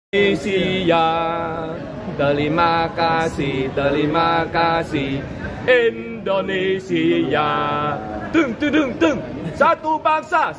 Indonesia, terima kasih Indonesia. Deng deng deng deng, satu bangsa.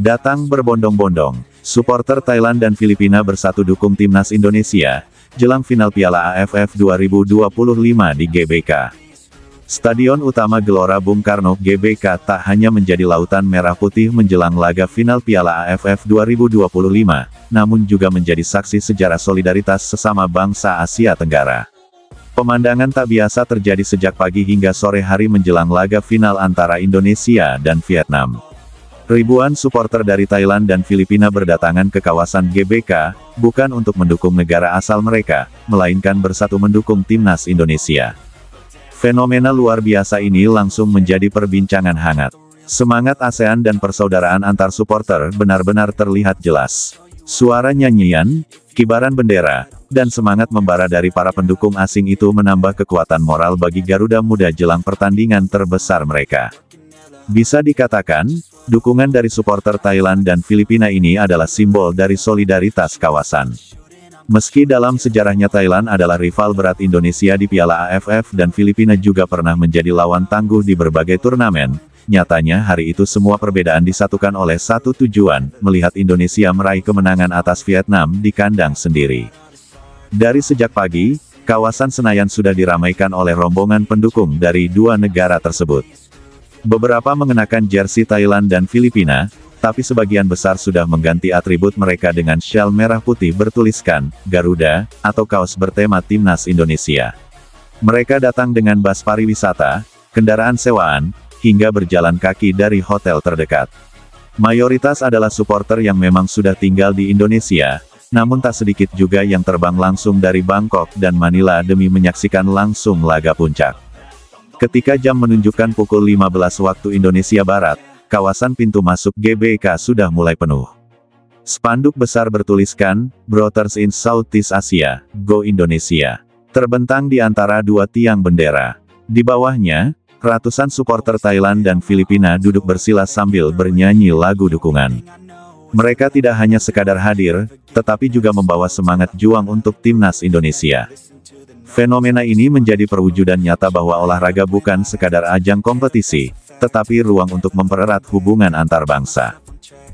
Datang berbondong-bondong, supporter Thailand dan Filipina bersatu dukung timnas Indonesia, jelang final Piala AFF 2025 di GBK. Stadion utama Gelora Bung Karno GBK tak hanya menjadi lautan merah putih menjelang laga final Piala AFF 2025, namun juga menjadi saksi sejarah solidaritas sesama bangsa Asia Tenggara. Pemandangan tak biasa terjadi sejak pagi hingga sore hari menjelang laga final antara Indonesia dan Vietnam. Ribuan supporter dari Thailand dan Filipina berdatangan ke kawasan GBK, bukan untuk mendukung negara asal mereka, melainkan bersatu mendukung timnas Indonesia. Fenomena luar biasa ini langsung menjadi perbincangan hangat. Semangat ASEAN dan persaudaraan antar supporter benar-benar terlihat jelas. Suara nyanyian, kibaran bendera, dan semangat membara dari para pendukung asing itu menambah kekuatan moral bagi Garuda Muda jelang pertandingan terbesar mereka. Bisa dikatakan, dukungan dari supporter Thailand dan Filipina ini adalah simbol dari solidaritas kawasan. Meski dalam sejarahnya Thailand adalah rival berat Indonesia di Piala AFF dan Filipina juga pernah menjadi lawan tangguh di berbagai turnamen, nyatanya hari itu semua perbedaan disatukan oleh satu tujuan, melihat Indonesia meraih kemenangan atas Vietnam di kandang sendiri. Dari sejak pagi, kawasan Senayan sudah diramaikan oleh rombongan pendukung dari dua negara tersebut. Beberapa mengenakan jersey Thailand dan Filipina, tapi sebagian besar sudah mengganti atribut mereka dengan syal merah putih bertuliskan Garuda, atau kaos bertema timnas Indonesia. Mereka datang dengan bus pariwisata, kendaraan sewaan, hingga berjalan kaki dari hotel terdekat. Mayoritas adalah supporter yang memang sudah tinggal di Indonesia, namun tak sedikit juga yang terbang langsung dari Bangkok dan Manila demi menyaksikan langsung laga puncak. Ketika jam menunjukkan pukul 15 waktu Indonesia Barat, kawasan pintu masuk GBK sudah mulai penuh. Spanduk besar bertuliskan, Brothers in Southeast Asia, Go Indonesia, terbentang di antara dua tiang bendera. Di bawahnya, ratusan supporter Thailand dan Filipina duduk bersila sambil bernyanyi lagu dukungan. Mereka tidak hanya sekadar hadir, tetapi juga membawa semangat juang untuk timnas Indonesia. Fenomena ini menjadi perwujudan nyata bahwa olahraga bukan sekadar ajang kompetisi, tetapi ruang untuk mempererat hubungan antar bangsa.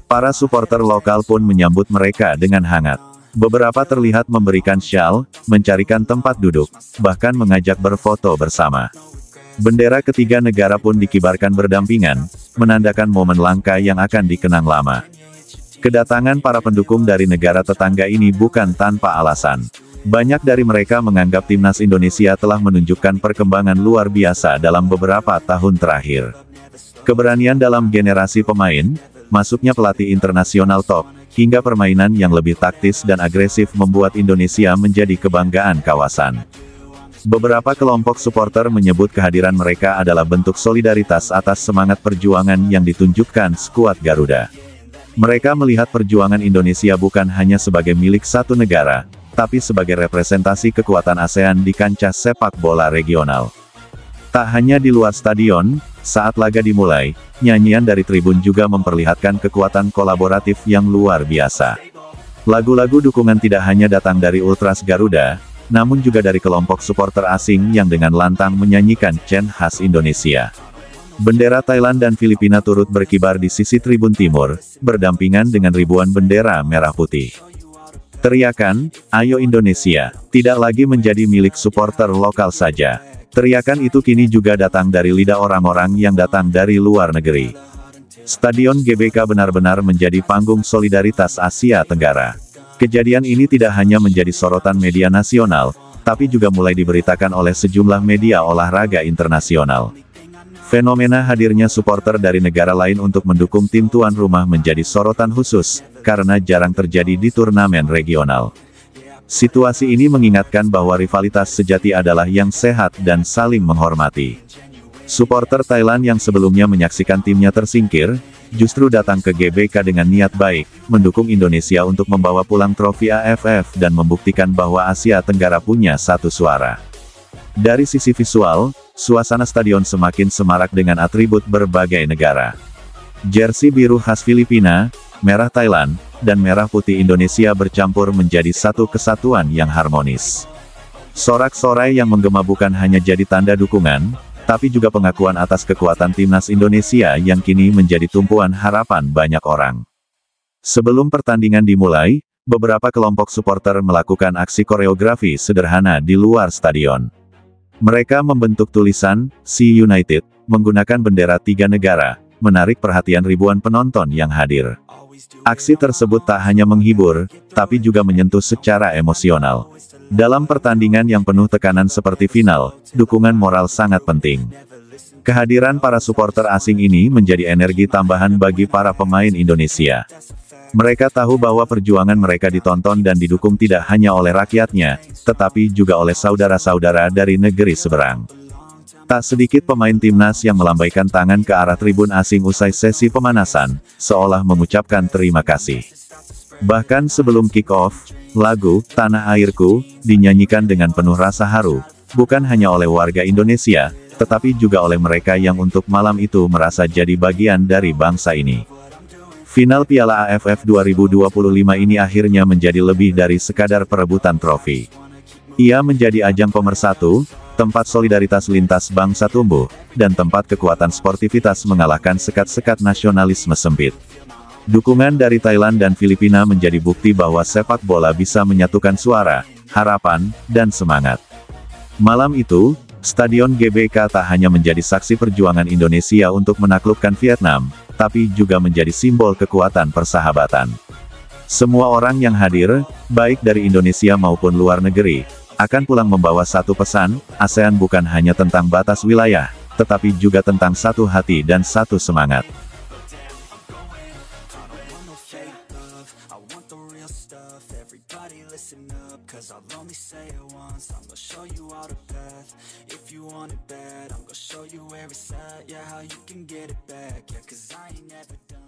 Para supporter lokal pun menyambut mereka dengan hangat. Beberapa terlihat memberikan syal, mencarikan tempat duduk, bahkan mengajak berfoto bersama. Bendera ketiga negara pun dikibarkan berdampingan, menandakan momen langka yang akan dikenang lama. Kedatangan para pendukung dari negara tetangga ini bukan tanpa alasan. Banyak dari mereka menganggap timnas Indonesia telah menunjukkan perkembangan luar biasa dalam beberapa tahun terakhir. Keberanian dalam generasi pemain, masuknya pelatih internasional top, hingga permainan yang lebih taktis dan agresif membuat Indonesia menjadi kebanggaan kawasan. Beberapa kelompok supporter menyebut kehadiran mereka adalah bentuk solidaritas atas semangat perjuangan yang ditunjukkan skuad Garuda. Mereka melihat perjuangan Indonesia bukan hanya sebagai milik satu negara, tapi sebagai representasi kekuatan ASEAN di kancah sepak bola regional. Tak hanya di luar stadion, saat laga dimulai, nyanyian dari tribun juga memperlihatkan kekuatan kolaboratif yang luar biasa. Lagu-lagu dukungan tidak hanya datang dari Ultras Garuda, namun juga dari kelompok supporter asing yang dengan lantang menyanyikan chant khas Indonesia. Bendera Thailand dan Filipina turut berkibar di sisi tribun timur, berdampingan dengan ribuan bendera merah putih. Teriakan, "Ayo Indonesia," tidak lagi menjadi milik supporter lokal saja. Teriakan itu kini juga datang dari lidah orang-orang yang datang dari luar negeri. Stadion GBK benar-benar menjadi panggung solidaritas Asia Tenggara. Kejadian ini tidak hanya menjadi sorotan media nasional, tapi juga mulai diberitakan oleh sejumlah media olahraga internasional. Fenomena hadirnya supporter dari negara lain untuk mendukung tim tuan rumah menjadi sorotan khusus, karena jarang terjadi di turnamen regional. Situasi ini mengingatkan bahwa rivalitas sejati adalah yang sehat dan saling menghormati. Supporter Thailand yang sebelumnya menyaksikan timnya tersingkir, justru datang ke GBK dengan niat baik, mendukung Indonesia untuk membawa pulang trofi AFF dan membuktikan bahwa Asia Tenggara punya satu suara. Dari sisi visual, suasana stadion semakin semarak dengan atribut berbagai negara. Jersey biru khas Filipina, merah Thailand, dan merah putih Indonesia bercampur menjadi satu kesatuan yang harmonis. Sorak-sorai yang menggema bukan hanya jadi tanda dukungan, tapi juga pengakuan atas kekuatan timnas Indonesia yang kini menjadi tumpuan harapan banyak orang. Sebelum pertandingan dimulai, beberapa kelompok supporter melakukan aksi koreografi sederhana di luar stadion. Mereka membentuk tulisan, "See United", menggunakan bendera 3 negara, menarik perhatian ribuan penonton yang hadir. Aksi tersebut tak hanya menghibur, tapi juga menyentuh secara emosional. Dalam pertandingan yang penuh tekanan seperti final, dukungan moral sangat penting. Kehadiran para supporter asing ini menjadi energi tambahan bagi para pemain Indonesia. Mereka tahu bahwa perjuangan mereka ditonton dan didukung tidak hanya oleh rakyatnya, tetapi juga oleh saudara-saudara dari negeri seberang. Tak sedikit pemain timnas yang melambaikan tangan ke arah tribun asing usai sesi pemanasan, seolah mengucapkan terima kasih. Bahkan sebelum kick-off, lagu "Tanah Airku" dinyanyikan dengan penuh rasa haru, bukan hanya oleh warga Indonesia, tetapi juga oleh mereka yang untuk malam itu merasa jadi bagian dari bangsa ini. Final Piala AFF 2025 ini akhirnya menjadi lebih dari sekadar perebutan trofi. Ia menjadi ajang pemersatu, tempat solidaritas lintas bangsa tumbuh, dan tempat kekuatan sportivitas mengalahkan sekat-sekat nasionalisme sempit. Dukungan dari Thailand dan Filipina menjadi bukti bahwa sepak bola bisa menyatukan suara, harapan, dan semangat. Malam itu, Stadion GBK tak hanya menjadi saksi perjuangan Indonesia untuk menaklukkan Vietnam, tapi juga menjadi simbol kekuatan persahabatan. Semua orang yang hadir, baik dari Indonesia maupun luar negeri, akan pulang membawa satu pesan, ASEAN bukan hanya tentang batas wilayah, tetapi juga tentang satu hati dan satu semangat. Show you where it's at, yeah, how you can get it back, yeah, 'cause I ain't never done.